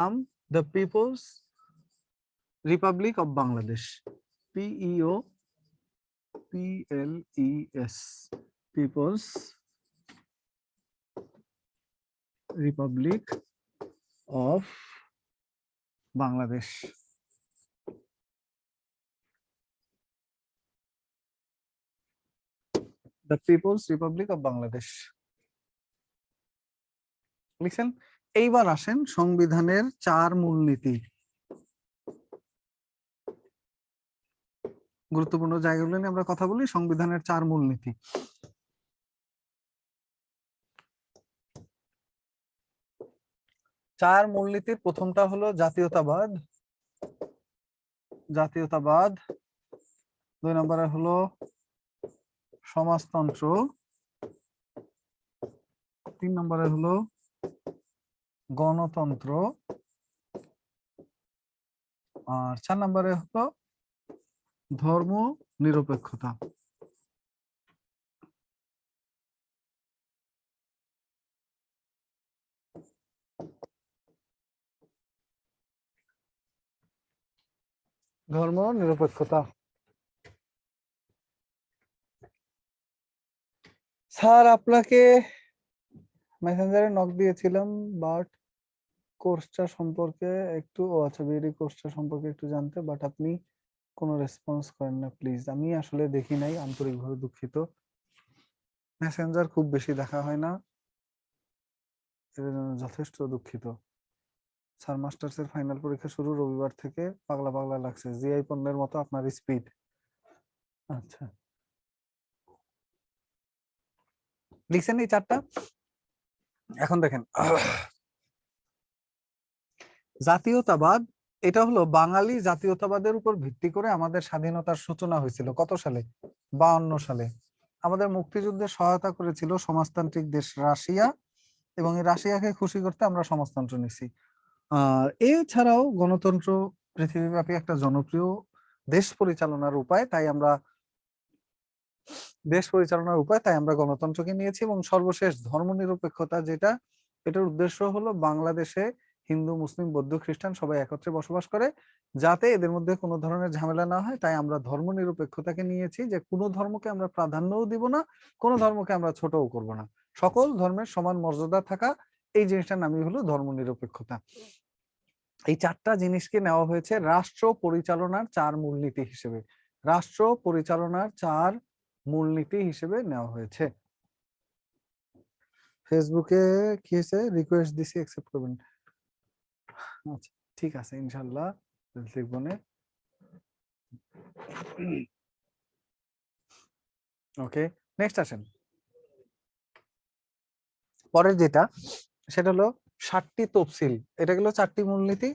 the People's Republic of Bangladesh. PEOPLES, People's Republic of Bangladesh. The People's Republic of Bangladesh. লিখছেন। এইবার আসেন সংবিধানের 4 মূলনীতি। গুরুত্বপূর্ণ জায়গাগুলো নিয়ে আমরা কথা বলি। সংবিধানের 4 মূলনীতি। চার মূলনীতির প্রথমটা হলো জাতীয়তাবাদ। জাতীয়তাবাদ। 2 নম্বরে হলো সমাজতন্ত্র। 3 নম্বরে হলো গণতন্ত্র। আর 4 নম্বরে হলো ধর্ম নিরপেক্ষতা। ধর্ম নিরপেক্ষতা। স্যার আপনাকে মেসেঞ্জারে নক দিয়েছিলাম, বাট কোর্সটা সম্পর্কে একটু আচ্ছা বিডি কোর্সটা সম্পর্কে একটু জানতে, বাট আপনি কোনো রেসপন্স করেন না। প্লিজ, আমি আসলে দেখি নাই, আন্তরিকভাবে দুঃখিত। মেসেঞ্জার খুব বেশি দেখা হয় না, এর জন্য যথেষ্ট দুঃখিত। স্যার মাস্টার্সের ফাইনাল পরীক্ষা শুরু রবিবার থেকে, পাগলা পাগলা লাগছে, জিআই পণ্যের মতো আপনার স্পিড। আচ্ছা, লিখছেন এই 4টা। এখন দেখেন, জাতীয়তাবাদ এটা হলো বাঙালি জাতীয়তাবাদের উপর ভিত্তি করে আমাদের স্বাধীনতার সূচনা হয়েছিল। কত সালে? 52 সালে। আমাদের মুক্তিযুদ্ধে সহায়তা করেছিল সমাজতান্ত্রিক দেশ রাশিয়া, এবং এই রাশিয়াকে খুশি করতে আমরা সমাজতন্ত্র নিছি। আর এছাড়াও গণতন্ত্র পৃথিবীব্যাপী একটা জনপ্রিয় দেশ পরিচালনার উপায়, তাই আমরা গণতন্ত্রকে নিয়েছি। এবং সর্বশেষ ধর্মনিরপেক্ষতা, যেটা এটার উদ্দেশ্য হলো বাংলাদেশে হিন্দু, মুসলিম, বৌদ্ধ, খ্রিস্টান সবাই একত্রে বসবাস করে, যাতে এদের মধ্যে কোনো ধরনের ঝামেলা না হয়। তাই আমরা ধর্মনিরপেক্ষতাকে নিয়েছি, যে কোনো ধর্মকে আমরা প্রাধান্যও দিব না, কোনো ধর্মকে আমরা ছোটও করব না, সকল ধর্মের সমান মর্যাদা থাকা, এই জিনিসটার নামই হলো ধর্মনিরপেক্ষতা। এই 4টা জিনিসকে নেওয়া হয়েছে রাষ্ট্র পরিচালনার 4 মূলনীতি হিসেবে। রাষ্ট্র পরিচালনার 4 মূলনীতি হিসেবে নেওয়া হয়েছে। ফেসবুকে কি হয়েছে? রিকোয়েস্ট দিছি, অ্যাকসেপ্ট করবেন। আচ্ছা ঠিক আছে, ইনশাআল্লাহ লিখব না। ওকে, নেক্সট আসেন। পরের যেটা, সেটা হলো 7টি তফসিল। এটা গেল 4টি মূলনীতি।